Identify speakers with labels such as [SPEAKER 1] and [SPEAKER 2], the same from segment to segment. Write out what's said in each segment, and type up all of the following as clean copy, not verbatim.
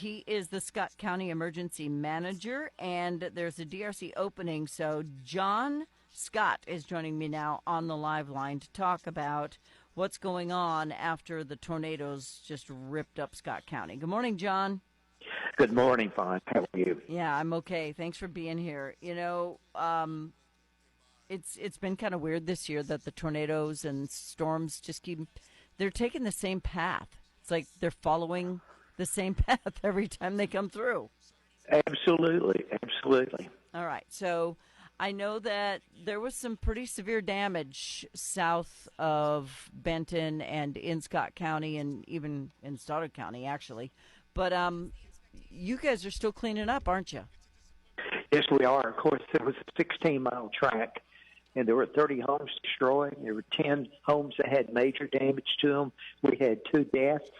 [SPEAKER 1] He is the Scott County Emergency Manager, and there's a DRC opening. So, John Scott is joining me now on the live line to talk about what's going on after the tornadoes just ripped up Scott County. Good morning, John.
[SPEAKER 2] Good morning, Fawn. How are you?
[SPEAKER 1] Yeah, I'm okay. Thanks for being here. It's been kind of weird this year that the tornadoes and storms just they're taking the same path. It's like they're following the same path every time they come through.
[SPEAKER 2] Absolutely.
[SPEAKER 1] All right. So I know that there was some pretty severe damage south of Benton and in Scott County and even in Stoddard County, actually. But you guys are still cleaning up, aren't you?
[SPEAKER 2] Yes, we are. Of course, there was a 16-mile track, and there were 30 homes destroyed. There were 10 homes that had major damage to them. We had 2 deaths.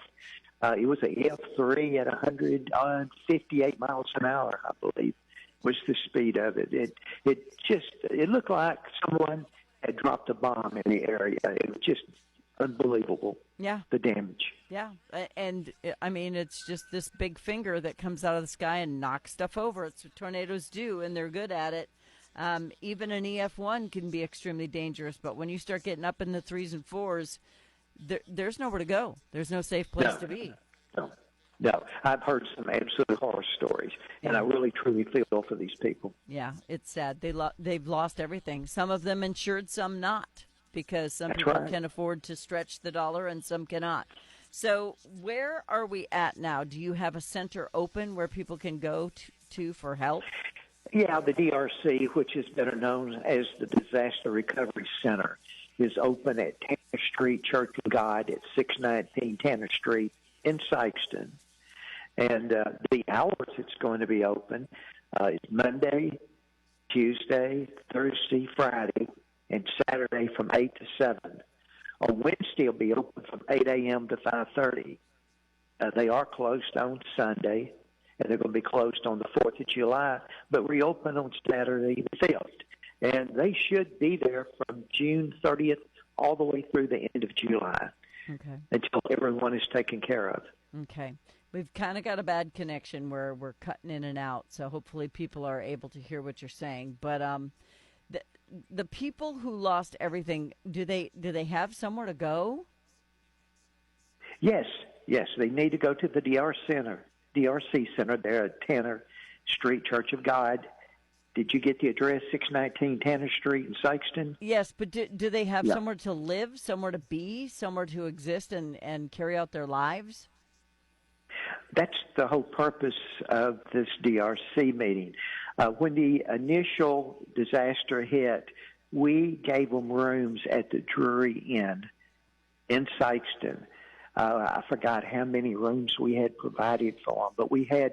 [SPEAKER 2] It was a F3 at 158 miles an hour, I believe, was the speed of it. It looked like someone had dropped a bomb in the area. It was just unbelievable.
[SPEAKER 1] Yeah.
[SPEAKER 2] The damage.
[SPEAKER 1] Yeah. And I mean, it's just this big finger that comes out of the sky and knocks stuff over. It's what tornadoes do, and they're good at it. Even an EF1 can be extremely dangerous, but when you start getting up in the 3s and 4s, there's nowhere to go. There's no safe place to be.
[SPEAKER 2] No. I've heard some absolute horror stories, and I really, truly feel for these people.
[SPEAKER 1] Yeah, it's sad. They've lost everything. Some of them insured, some not, because some people can afford to stretch the dollar and some cannot. So where are we at now? Do you have a center open where people can go to for help?
[SPEAKER 2] Yeah, the DRC, which is better known as the Disaster Recovery Center, is open at Tanner Street Church of God at 619 Tanner Street in Sikeston. And the hours it's going to be open is Monday, Tuesday, Thursday, Friday, and Saturday from 8 to 7. On Wednesday, it'll be open from 8 a.m. to 5:30. They are closed on Sunday, and they're going to be closed on the 4th of July, but reopen on Saturday the 5th. And they should be there from June 30th all the way through the end of July until everyone is taken care of.
[SPEAKER 1] Okay. We've kind of got a bad connection where we're cutting in and out, so hopefully people are able to hear what you're saying. But the people who lost everything, do they have somewhere to go?
[SPEAKER 2] Yes. They need to go to the DRC Center there at Tanner Street Church of God. Did you get the address, 619 Tanner Street in Sikeston?
[SPEAKER 1] Yes, but do they have somewhere to live, somewhere to be, somewhere to exist and carry out their lives?
[SPEAKER 2] That's the whole purpose of this DRC meeting. When the initial disaster hit, we gave them rooms at the Drury Inn in Sikeston. I forgot how many rooms we had provided for them, but we had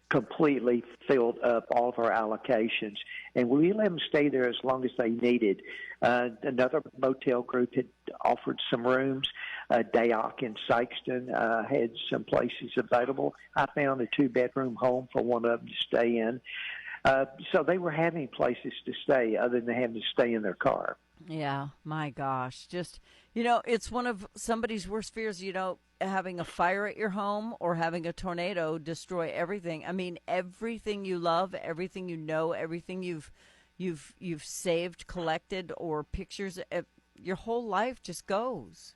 [SPEAKER 2] completely filled up all of our allocations, and we let them stay there as long as they needed. Another motel group had offered some rooms. Dayoc in Sikeston had some places available. I found a 2-bedroom home for one of them to stay in. So they were having places to stay other than having to stay in their car.
[SPEAKER 1] Yeah, my gosh. Just, it's one of somebody's worst fears, having a fire at your home or having a tornado destroy everything. I mean, everything you love, everything you know, everything you've saved, collected, or pictures, your whole life just goes.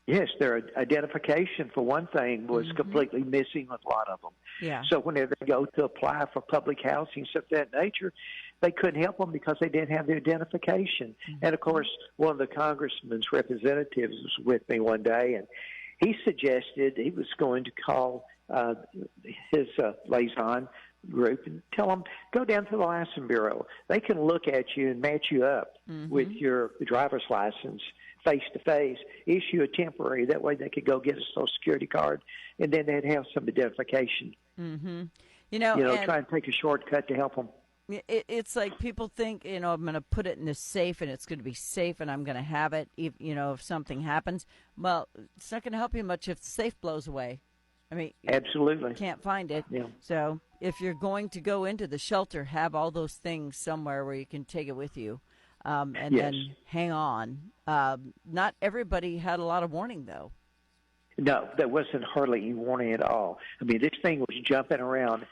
[SPEAKER 2] Yes, their identification, for one thing, was completely missing with a lot of them.
[SPEAKER 1] Yeah.
[SPEAKER 2] So whenever they go to apply for public housing, stuff of that nature, they couldn't help them because they didn't have their identification. And, of course, one of the congressman's representatives was with me one day, and he suggested he was going to call his liaison group and tell them, go down to the License Bureau. They can look at you and match you up with your driver's license face-to-face, issue a temporary. That way they could go get a Social Security card, and then they'd have some identification. Try and take a shortcut to help them.
[SPEAKER 1] It's like people think, I'm going to put it in this safe and it's going to be safe and I'm going to have it, if something happens. Well, it's not going to help you much if the safe blows away. I mean,
[SPEAKER 2] absolutely.
[SPEAKER 1] You can't find it.
[SPEAKER 2] Yeah.
[SPEAKER 1] So if you're going to go into the shelter, have all those things somewhere where you can take it with you and then hang on. Not everybody had a lot of warning, though.
[SPEAKER 2] No, there wasn't hardly any warning at all. I mean, this thing was jumping around.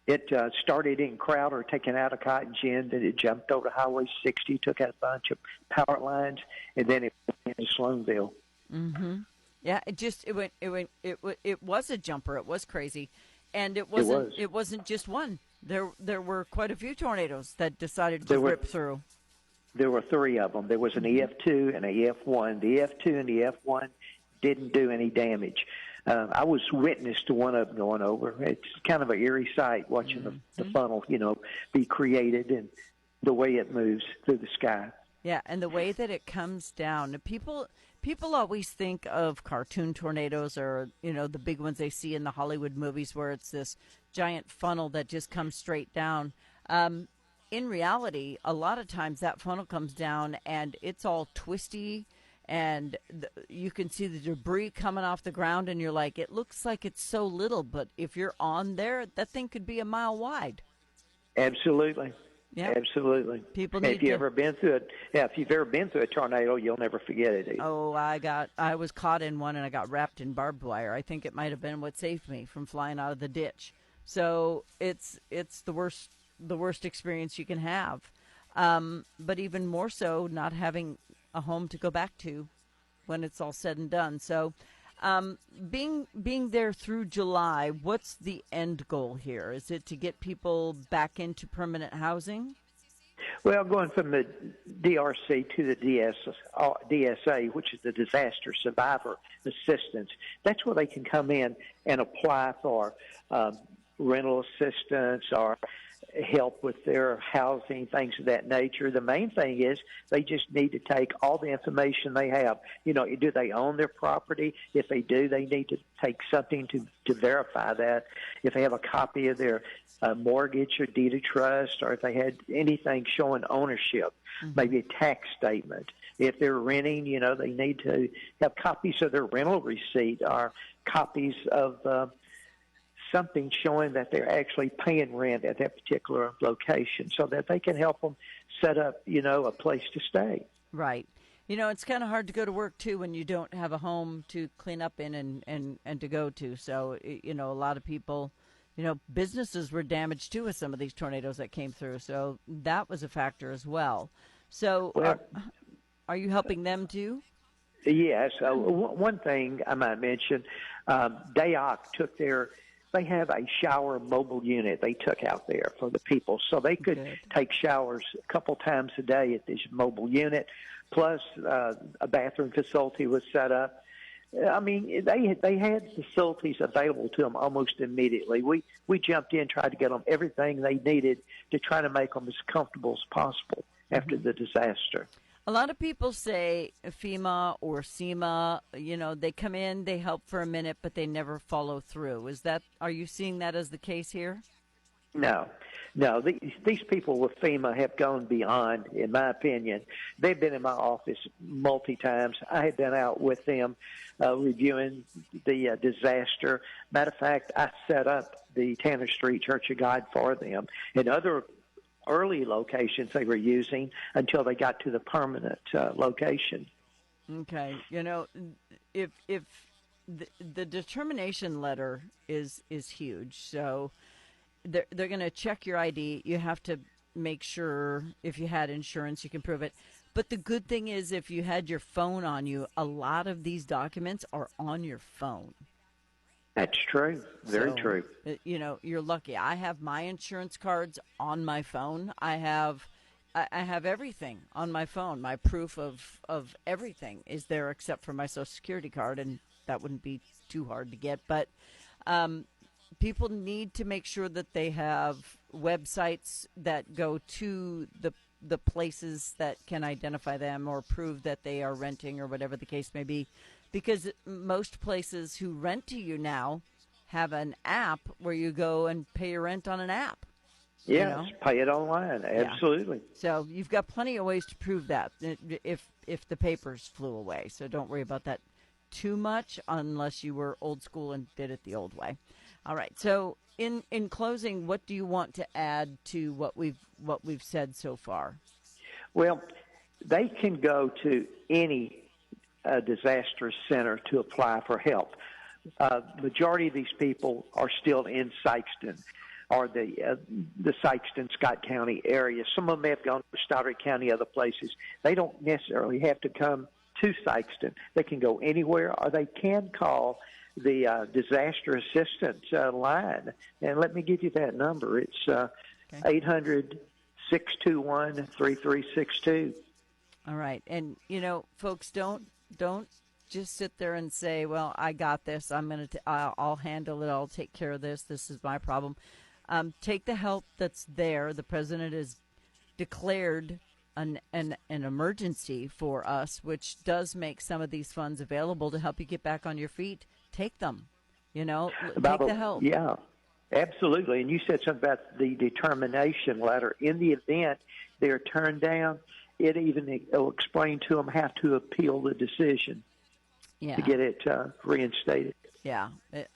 [SPEAKER 2] It started in Crowder, taking out a cotton gin, then it jumped over Highway 60, took out a bunch of power lines, and then it went into Sloanville.
[SPEAKER 1] Mm-hmm. Yeah, it was a jumper. It was crazy, and it wasn't just one. There were quite a few tornadoes that decided to rip through.
[SPEAKER 2] There were three of them. There was an EF2 and an EF1. The EF2 and the F1 didn't do any damage. I was witness to one of them going over. It's kind of an eerie sight watching the funnel, be created and the way it moves through the sky.
[SPEAKER 1] Yeah, and the way that it comes down. People always think of cartoon tornadoes or, the big ones they see in the Hollywood movies where it's this giant funnel that just comes straight down. In reality, a lot of times that funnel comes down and it's all twisty, and you can see the debris coming off the ground, and you're like, it looks like it's so little, but if you're on there, that thing could be a mile wide.
[SPEAKER 2] Absolutely.
[SPEAKER 1] Yeah,
[SPEAKER 2] absolutely.
[SPEAKER 1] People need
[SPEAKER 2] if you've ever been through it, if you've ever been through a tornado, you'll never forget it.
[SPEAKER 1] Oh, I was caught in one, and I got wrapped in barbed wire. I think it might have been what saved me from flying out of the ditch. So it's the worst experience you can have. But even more so, not having a home to go back to when it's all said and done. So being there through July, what's the end goal here? Is it to get people back into permanent housing?
[SPEAKER 2] Well, going from the DRC to the DSA, which is the Disaster Survivor Assistance, that's where they can come in and apply for rental assistance or help with their housing, things of that nature. The main thing is they just need to take all the information they have. Do they own their property? If they do, they need to take something to verify that. If they have a copy of their mortgage or deed of trust, or if they had anything showing ownership, maybe a tax statement. If they're renting, they need to have copies of their rental receipt or copies of something showing that they're actually paying rent at that particular location so that they can help them set up, a place to stay.
[SPEAKER 1] Right. It's kind of hard to go to work, too, when you don't have a home to clean up in and to go to. So, a lot of people, businesses were damaged, too, with some of these tornadoes that came through. So that was a factor as well. So are you helping them, too?
[SPEAKER 2] Yes. One thing I might mention, DAOC took they have a shower mobile unit they took out there for the people. So they could take showers a couple times a day at this mobile unit, plus a bathroom facility was set up. I mean, they had facilities available to them almost immediately. We jumped in, tried to get them everything they needed to try to make them as comfortable as possible after the disaster.
[SPEAKER 1] A lot of people say FEMA or SEMA, they come in, they help for a minute, but they never follow through. Are you seeing that as the case here?
[SPEAKER 2] No. These people with FEMA have gone beyond, in my opinion. They've been in my office multi times. I have been out with them reviewing the disaster. Matter of fact, I set up the Tanner Street Church of God for them and other early locations they were using until they got to the permanent location.
[SPEAKER 1] Okay. If the determination letter is huge, so they're going to check your ID. You have to make sure if you had insurance, you can prove it. But the good thing is if you had your phone on you, a lot of these documents are on your phone.
[SPEAKER 2] That's true. Very true.
[SPEAKER 1] You're lucky. I have my insurance cards on my phone. I have everything on my phone. My proof of everything is there except for my Social Security card, and that wouldn't be too hard to get. But people need to make sure that they have websites that go to the places that can identify them or prove that they are renting or whatever the case may be. Because most places who rent to you now have an app where you go and pay your rent on an app.
[SPEAKER 2] Yes, pay it online. Absolutely.
[SPEAKER 1] Yeah. So you've got plenty of ways to prove that if the papers flew away. So don't worry about that too much unless you were old school and did it the old way. All right. So in closing, what do you want to add to what we've said so far?
[SPEAKER 2] Well, they can go to any a disaster center to apply for help. Majority of these people are still in Sikeston or the Sikeston, Scott County area. Some of them have gone to Stoddard County, other places. They don't necessarily have to come to Sikeston. They can go anywhere, or they can call the disaster assistance line. And let me give you that number. It's 800-621-3362.
[SPEAKER 1] All right. And, folks, don't just sit there and say, well, I got this. I'll handle it. I'll take care of this. This is my problem. Take the help that's there. The president has declared an emergency for us, which does make some of these funds available to help you get back on your feet. Take them, take the help.
[SPEAKER 2] Yeah, absolutely. And you said something about the determination letter. In the event they're turned down, it even will explain to them how to appeal the decision to get it reinstated.
[SPEAKER 1] Yeah,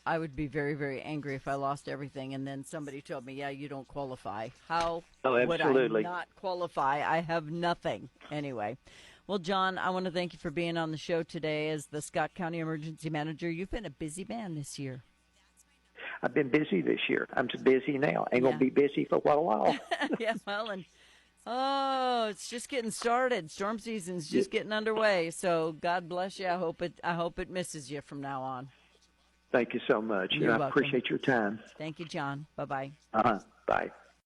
[SPEAKER 1] I would be very, very angry if I lost everything and then somebody told me, you don't qualify. How would I not qualify? I have nothing. Anyway. Well, John, I want to thank you for being on the show today as the Scott County Emergency Manager. You've been a busy man this year.
[SPEAKER 2] I've been busy this year. I'm so busy now. Ain't going to be busy for quite a while.
[SPEAKER 1] Yeah, well, it's just getting started. Storm season's just getting underway. So God bless you. I hope it misses you from now on.
[SPEAKER 2] Thank you so much.
[SPEAKER 1] You're welcome.
[SPEAKER 2] I appreciate your time.
[SPEAKER 1] Thank you, John. Bye-bye.
[SPEAKER 2] Bye.